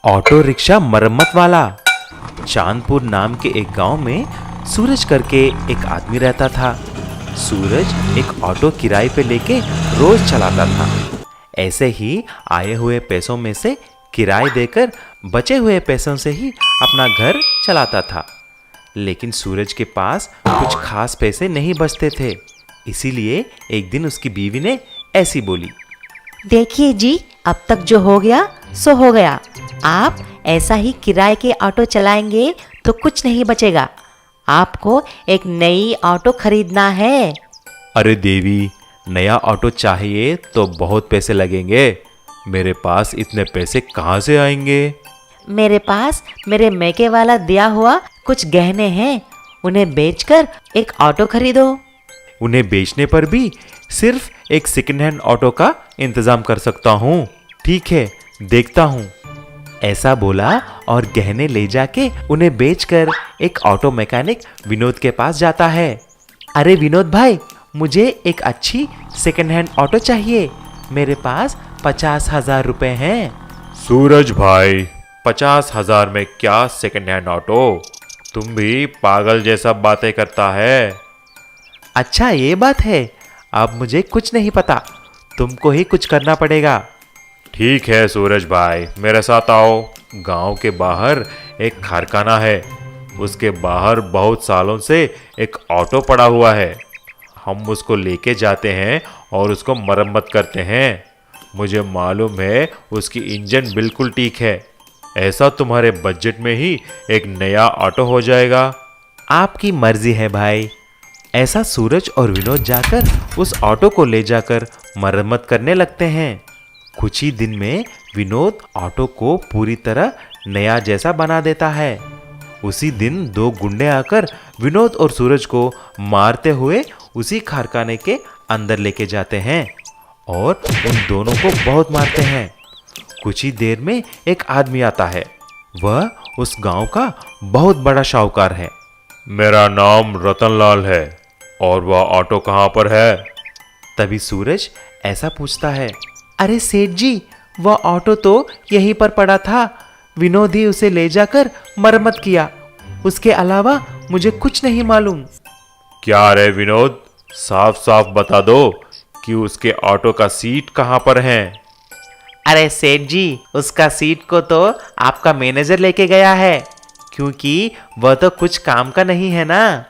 Auto rickshaw मरम्मत वाला। चांदपुर नाम के एक गांव में सूरज करके एक आदमी रहता था। सूरज एक ऑटो किराए पे लेके रोज चलाता था। ऐसे ही आए हुए पैसों में से किराए देकर बचे हुए पैसों से ही अपना घर चलाता था। लेकिन सूरज के पास कुछ खास पैसे नहीं बचते थे। इसीलिए एक दिन उसकी बीवी ने ऐसी बोली, देखिए जी, अब तक जो हो गया सो हो गया। आप ऐसा ही किराए के ऑटो चलाएंगे तो कुछ नहीं बचेगा। आपको एक नई ऑटो खरीदना है। अरे देवी, नया ऑटो चाहिए तो बहुत पैसे लगेंगे। मेरे पास इतने पैसे कहाँ से आएंगे? मेरे पास मेरे मैके वाला दिया हुआ कुछ गहने हैं, उन्हें बेचकर एक ऑटो खरीदो। उन्हें बेचने पर भी सिर्फ एक सेकंड हैंड ऑटो का इंतजाम कर सकता हूँ। ठीक है, देखता हूँ। ऐसा बोला और गहने ले जाके उन्हें बेचकर एक ऑटो मैकेनिक विनोद के पास जाता है। अरे विनोद भाई, मुझे एक अच्छी सेकंड हैंड ऑटो चाहिए। मेरे पास 50,000 रुपए हैं। सूरज भाई, 50,000 में क्या सेकंड हैंड ऑटो? तुम भी पागल जैसा बातें करता है। अच्छा, ये बात है। अब मुझे कुछ नहीं पता, तुमको ही कुछ करना पड़ेगा। ठीक है सूरज भाई, मेरे साथ आओ। गांव के बाहर एक कारखाना है। उसके बाहर बहुत सालों से एक ऑटो पड़ा हुआ है। हम उसको लेके जाते हैं और उसको मरम्मत करते हैं। मुझे मालूम है उसकी इंजन बिल्कुल ठीक है। ऐसा तुम्हारे बजट में ही एक नया ऑटो हो जाएगा। आपकी मर्जी है भाई। ऐसा सूरज और विनोद जाकर उस ऑटो को ले जाकर मरम्मत करने लगते हैं। कुछ ही दिन में विनोद ऑटो को पूरी तरह नया जैसा बना देता है। उसी दिन 2 गुंडे आकर विनोद और सूरज को मारते हुए उसी कारखाने के अंदर लेके जाते हैं और उन दोनों को बहुत मारते हैं। कुछ ही देर में एक आदमी आता है। वह उस गांव का बहुत बड़ा शाहूकार है। मेरा नाम रतनलाल है और वह ऑटो कहाँ पर है? तभी सूरज ऐसा पूछता है। अरे सेठ जी, वह ऑटो तो यहीं पर पड़ा था। विनोद ही उसे ले जाकर मरम्मत किया। उसके अलावा मुझे कुछ नहीं मालूम। क्या रे विनोद, साफ साफ बता दो कि उसके ऑटो का सीट कहाँ पर है? अरे सेठ जी, उसका सीट को तो आपका मैनेजर लेके गया है, क्योंकि वह तो कुछ काम का नहीं है ना।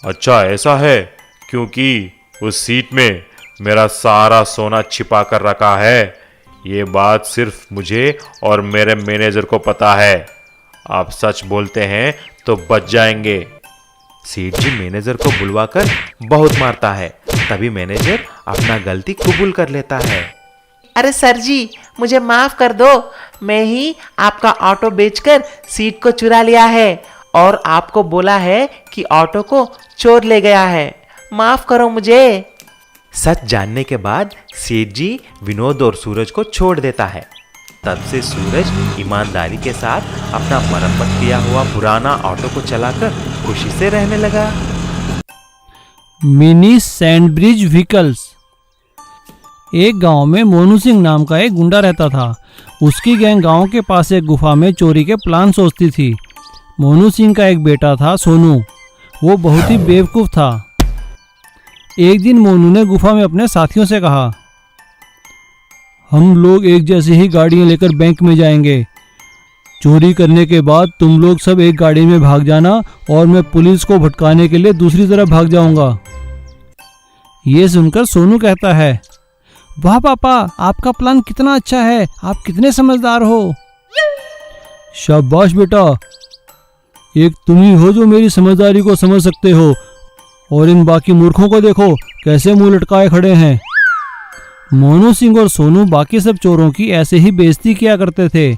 अच्छा ऐसा है, क्योंकि उस सीट में मेरा सारा सोना छिपा कर रखा है। ये बात सिर्फ मुझे और मेरे मैनेजर को पता है। आप सच बोलते हैं तो बच जाएंगे। सेठ जी मैनेजर को बुलवाकर बहुत मारता है। तभी मैनेजर अपना गलती कबूल कर लेता है। अरे सर जी, मुझे माफ कर दो। मैं ही आपका ऑटो बेचकर सीट को चुरा लिया है और आपको बोला है कि ऑटो को चोर ले गया है। माफ करो मुझे। सच जानने के बाद सेठ जी विनोद और सूरज को छोड़ देता है। तब से सूरज ईमानदारी के साथ अपना मरम्मत किया हुआ पुराना ऑटो को चलाकर खुशी से रहने लगा। Mini Sandbridge vehicles. एक गांव में मोनू सिंह नाम का एक गुंडा रहता था। उसकी गैंग गांव के पास एक गुफा में चोरी के प्लान सोचती थी। मोनू सिंह का एक बेटा था सोनू। वो बहुत ही बेवकूफ़ था। एक दिन मोनू ने गुफा में अपने साथियों से कहा, हम लोग एक जैसी ही गाड़ियां लेकर बैंक में जाएंगे। चोरी करने के बाद तुम लोग सब एक गाड़ी में भाग जाना और मैं पुलिस को भटकाने के लिए दूसरी तरफ भाग जाऊंगा। ये सुनकर सोनू कहता है, वाह पापा, आपका प्लान कितना अच्छा है। आप कितने समझदार हो। शाबाश बेटा, एक तुम ही हो जो मेरी समझदारी को समझ सकते हो। और इन बाकी मूर्खों को देखो कैसे मुंह लटकाए खड़े हैं। मोनू सिंह और सोनू बाकी सब चोरों की ऐसे ही बेइज्जती किया करते थे।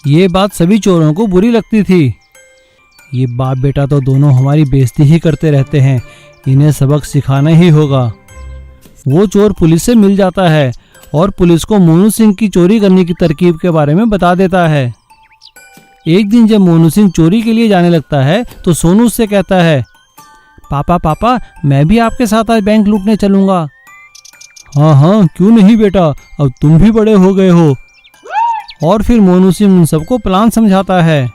ये बात सभी चोरों को बुरी लगती थी। ये बाप बेटा तो दोनों हमारी बेइज्जती ही करते रहते हैं, इन्हें सबक सिखाना ही होगा। वो चोर पुलिस से मिल जाता है और पुलिस को मोनू सिंह की चोरी करने की तरकीब के बारे में बता देता है। एक दिन जब मोनू सिंह चोरी के लिए जाने लगता है तो सोनू उससे कहता है, पापा पापा, मैं भी आपके साथ आज बैंक लूटने चलूंगा। हाँ हाँ, क्यों नहीं बेटा, अब तुम भी बड़े हो गए हो। और फिर मोनू सिंह उन सबको प्लान समझाता है।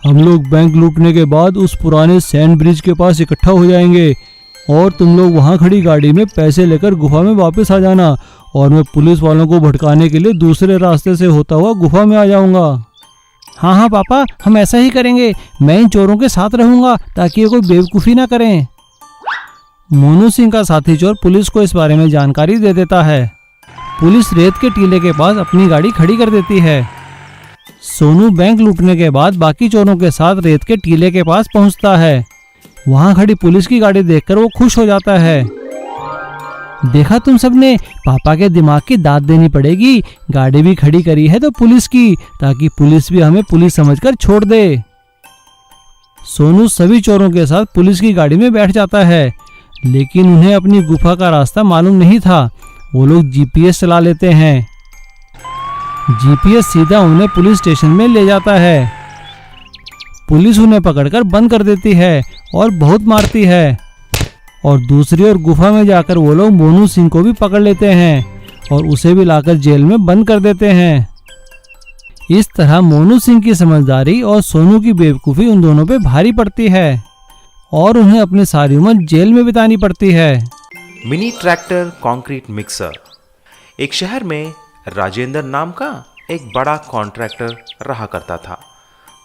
हम लोग बैंक लूटने के बाद उस पुराने सैंड ब्रिज के पास इकट्ठा हो जाएंगे और तुम लोग वहाँ खड़ी गाड़ी में पैसे लेकर गुफा में वापस आ जाना और मैं पुलिस वालों को भटकाने के लिए दूसरे रास्ते से होता हुआ गुफा में आ जाऊंगा। हाँ हाँ पापा, हम ऐसा ही करेंगे। मैं इन चोरों के साथ रहूंगा ताकि ये कोई बेवकूफ़ी ना करें। मोनू सिंह का साथी चोर पुलिस को इस बारे में जानकारी दे देता है। पुलिस रेत के टीले के पास अपनी गाड़ी खड़ी कर देती है। सोनू बैंक लूटने के बाद बाकी चोरों के साथ रेत के टीले के पास पहुंचता है। वहां खड़ी पुलिस की गाड़ी देखकर वो खुश हो जाता है। देखा तुम सबने, पापा के दिमाग की दाद देनी पड़ेगी। गाड़ी भी खड़ी करी है तो पुलिस की, ताकि पुलिस भी हमें पुलिस समझकर छोड़ दे। सोनू सभी चोरों के साथ पुलिस की गाड़ी में बैठ जाता है, लेकिन उन्हें अपनी गुफा का रास्ता मालूम नहीं था। वो लोग जीपीएस चला लेते हैं। जीपीएस सीधा उन्हें पुलिस स्टेशन में ले जाता है। पुलिस उन्हें पकड़कर बंद कर देती है और बहुत मारती है। और दूसरी ओर गुफा में जाकर वो लोग मोनू सिंह को भी पकड़ लेते हैं और उसे भी लाकर जेल में बंद कर देते हैं। इस तरह मोनू सिंह की समझदारी और सोनू की बेवकूफ़ी उन दोनों पे भारी पड़ती है और उन्हें अपनी सारी उम्र जेल में बितानी पड़ती है। Mini tractor concrete mixer. एक शहर में राजेंद्र नाम का एक बड़ा कॉन्ट्रैक्टर रहा करता था।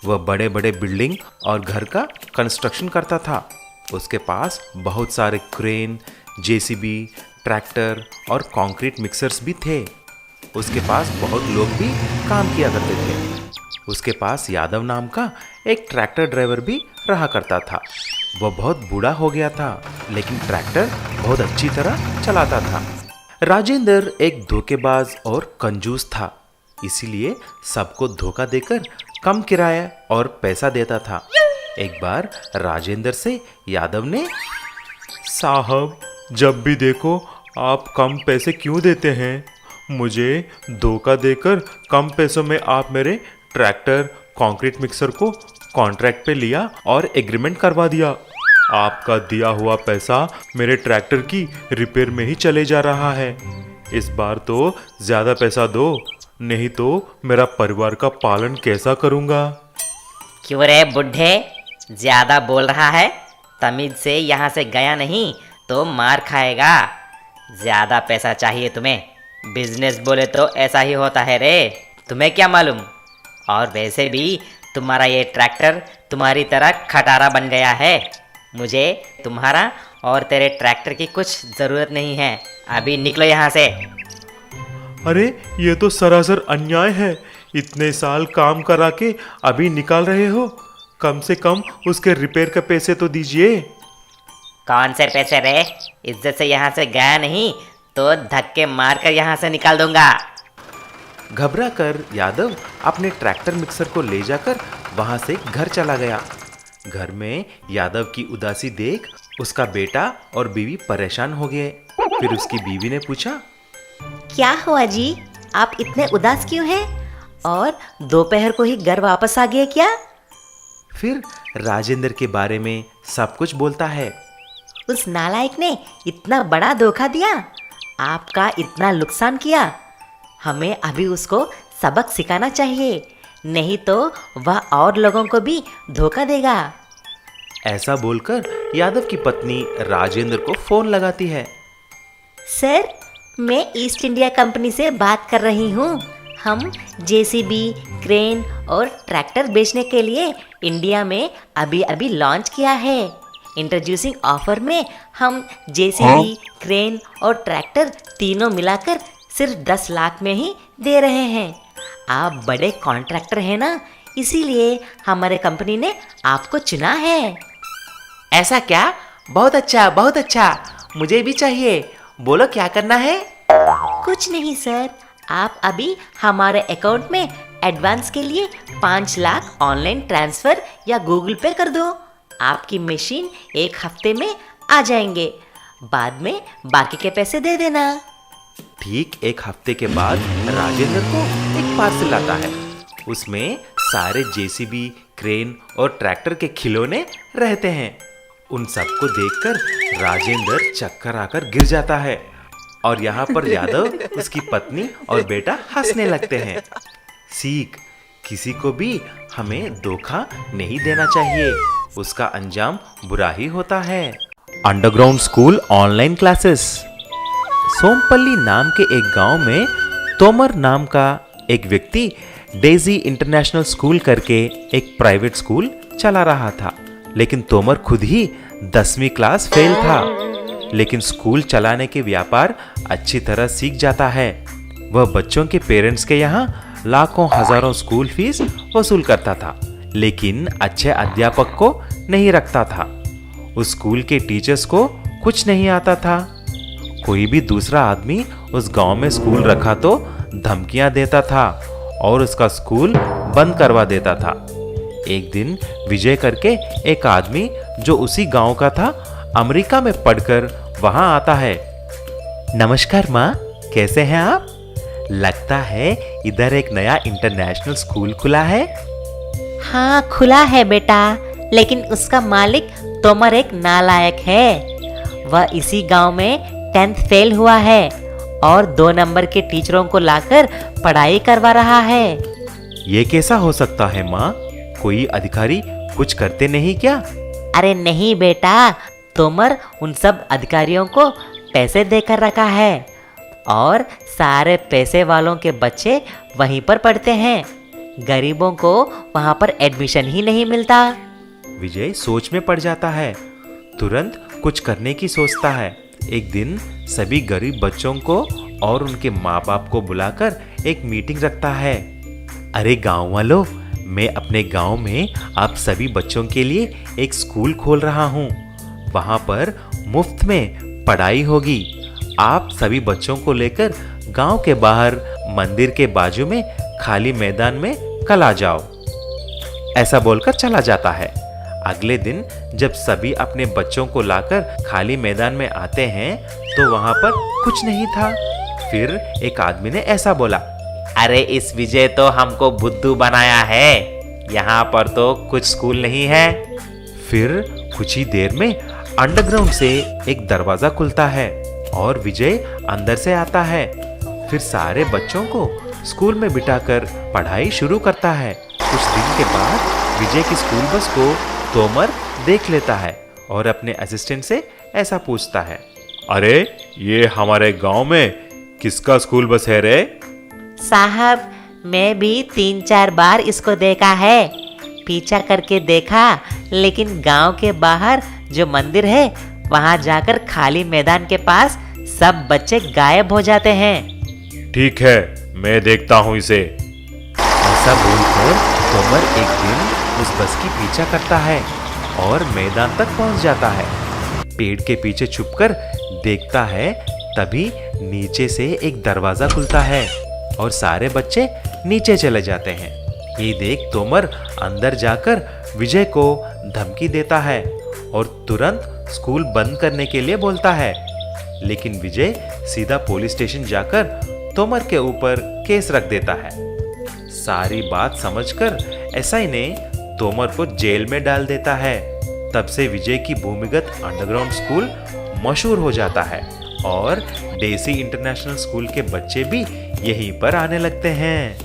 वह बड़े बड़े बिल्डिंग और घर का कंस्ट्रक्शन करता था। उसके पास बहुत सारे क्रेन, जेसीबी, ट्रैक्टर और कंक्रीट मिक्सर्स भी थे। उसके पास बहुत लोग भी काम किया करते थे। उसके पास यादव नाम का एक ट्रैक्टर ड्राइवर भी रहा करता था। वह बहुत बूढ़ा हो गया था, लेकिन ट्रैक्टर बहुत अच्छी तरह चलाता था। राजेंद्र एक धोखेबाज और कंजूस था, इसीलिए सबको धोखा देकर कम किराया और पैसा देता था। एक बार राजेंद्र से यादव ने, साहब, जब भी देखो आप कम पैसे क्यों देते हैं? मुझे धोखा देकर कम पैसों में आप मेरे ट्रैक्टर कंक्रीट मिक्सर को कॉन्ट्रैक्ट पे लिया और एग्रीमेंट करवा दिया। आपका दिया हुआ पैसा मेरे ट्रैक्टर की रिपेयर में ही चले जा रहा है। इस बार तो ज़्यादा पैसा दो, नहीं तो मेरा परिवार का पालन कैसा करूँगा? क्यों रे बुढ़े, ज्यादा बोल रहा है? तमीज से यहाँ से गया नहीं तो मार खाएगा। ज्यादा पैसा चाहिए तुम्हें? बिजनेस बोले तो ऐसा ही होता है रे, तुम्हें क्या मालूम? और वैसे भी तुम्हारा ये ट्रैक्टर तुम्हारी तरह खटारा बन गया है। मुझे तुम्हारा और तेरे ट्रैक्टर की कुछ ज़रूरत नहीं है। अभी निकलो यहाँ से। अरे ये तो सरासर अन्याय है। इतने साल काम करा के अभी निकाल रहे हो? कम से कम उसके रिपेयर के पैसे तो दीजिए। कौन से पैसे रे? इज्जत से यहाँ से गया नहीं तो धक्के मार कर यहाँ से निकाल दूंगा। घबरा कर यादव अपने ट्रैक्टर मिक्सर को ले जाकर वहां से घर चला गया। घर में यादव की उदासी देख उसका बेटा और बीवी परेशान हो गए। फिर उसकी बीवी ने पूछा, क्या हुआ जी, आप इतने उदास क्यों हैं? और दोपहर को ही घर वापस आ गए क्या? फिर राजेंद्र के बारे में सब कुछ बोलता है। उस नालायक ने इतना बड़ा धोखा दिया, आपका इतना नुकसान किया। हमें अभी उसको सबक सिखाना चाहिए, नहीं तो वह और लोगों को भी धोखा देगा। ऐसा बोलकर यादव की पत्नी राजेंद्र को फोन लगाती है। सर, मैं ईस्ट इंडिया कंपनी से बात कर रही हूँ। हम जेसीबी, क्रेन और ट्रैक्टर बेचने के लिए इंडिया में अभी अभी लॉन्च किया है। इंट्रोड्यूसिंग ऑफर में हम जेसीबी, क्रेन और ट्रैक्टर तीनों मिलाकर सिर्फ 10 लाख में ही दे रहे हैं। आप बड़े कॉन्ट्रैक्टर हैं ना, इसीलिए हमारे कंपनी ने आपको चुना है। ऐसा क्या? बहुत अच्छा, बहुत अच्छा। मुझे भी चाहिए। बोलो क्या करना है? कुछ नहीं सर, आप अभी हमारे अकाउंट में एडवांस के लिए 5 लाख ऑनलाइन ट्रांसफ़र या गूगल पे कर दो। आपकी मशीन 1 हफ्ते में आ जाएंगे। बाद में बाकी के पैसे दे देना। ठीक 1 हफ्ते के बाद राजेंद्र को एक पार्सल आता है। उसमें सारे जेसीबी, क्रेन और ट्रैक्टर के खिलौने रहते हैं। उन सबको देखकर राजेंद्र चक्कर आकर गिर जाता है और यहाँ पर यादव, उसकी पत्नी और बेटा हंसने लगते हैं। सीख, किसी को भी हमें धोखा नहीं देना चाहिए, उसका अंजाम बुरा ही होता है। Underground school online classes. Sompalli नाम के एक गांव में तोमर नाम का एक व्यक्ति डेजी इंटरनेशनल स्कूल करके एक प्राइवेट स्कूल चला रहा था। लेकिन तोमर खुद ही 10वीं क्लास फेल था। लेकिन स्कूल चलाने के व्यापार अच्छी तरह सीख जाता है। वह बच्चों के पेरेंट्स के यहाँ लाखों हजारों स्कूल फीस वसूल करता था, लेकिन अच्छे अध्यापक को नहीं रखता था। उस स्कूल के टीचर्स को कुछ नहीं आता था। कोई भी दूसरा आदमी उस गांव में स्कूल रखा तो धमकियां देता था और उसका स्कूल बंद करवा देता था। एक दिन विजय करके एक आदमी जो उसी गांव का था, अमेरिका में पढ़कर वहां आता है। नमस्कार माँ, कैसे हैं आप? लगता है इधर एक नया इंटरनेशनल स्कूल खुला है। हाँ खुला है बेटा, लेकिन उसका मालिक तोमर एक नालायक है। वह इसी गांव में 10th फेल हुआ है और 2 नंबर के टीचरों को लाकर पढ़ाई करवा रहा है। ये कैसा हो सकता है माँ? कोई अधिकारी कुछ करते नहीं क्या? अरे नहीं बेटा, तोमर उन सब अधिकारियों को पैसे देकर रखा है और सारे पैसे वालों के बच्चे वहीं पर पढ़ते हैं। गरीबों को वहां पर एडमिशन ही नहीं मिलता। विजय सोच में पड़ जाता है, तुरंत कुछ करने की सोचता है। एक दिन सभी गरीब बच्चों को और उनके माँ बाप को बुलाकर एक मीटिंग रखता है। अरे गांव वालों, मैं अपने गांव में आप सभी बच्चों के लिए एक स्कूल खोल रहा हूँ। वहां पर मुफ्त में पढ़ाई होगी। आप सभी बच्चों को लेकर गांव के बाहर मंदिर के बाजू में खाली मैदान में कल आ जाओ। ऐसा बोलकर चला जाता है। अगले दिन जब सभी अपने बच्चों को लाकर खाली मैदान में आते हैं तो वहां पर कुछ नहीं था। फिर एक आदमी ने ऐसा बोला, अरे इस विजय तो हमको बुद्धू बनाया है, यहाँ पर तो कुछ स्कूल नहीं है। फिर कुछ ही देर में अंडरग्राउंड से एक दरवाजा खुलता है और विजय अंदर से आता है। फिर सारे बच्चों को स्कूल में बिठाकर पढ़ाई शुरू करता है। कुछ दिन के बाद विजय की स्कूल बस को तोमर देख लेता है और अपने असिस्टेंट से ऐसा पूछता है, अरे ये हमारे गांव में किसका स्कूल बस है रे? साहब, मैं भी 3-4 बार इसको देखा है, पीछा करके देखा, लेकिन गांव के बाहर जो मंदिर है वहां जाकर खाली मैदान के पास सब बच्चे गायब हो जाते हैं। ठीक है, मैं देखता हूँ इसे। ऐसा बोलकर तोमर एक दिन उस बस की पीछा करता है और मैदान तक पहुंच जाता है। पेड़ के पीछे छुपकर देखता है, तभी नीचे से एक दरवाजा खुलता है और सारे बच्चे नीचे चले जाते हैं। ये देख तोमर अंदर जाकर विजय को धमकी देता है और तुरंत स्कूल बंद करने के लिए बोलता है। लेकिन विजय सीधा पुलिस स्टेशन जाकर तोमर के ऊपर केस रख देता है। सारी बात समझकर एसआई ने तोमर को जेल में डाल देता है। तब से विजय की भूमिगत अंडरग्राउंड स्कूल मशहूर हो जाता है और डेसी इंटरनेशनल स्कूल के बच्चे भी यहीं पर आने लगते हैं।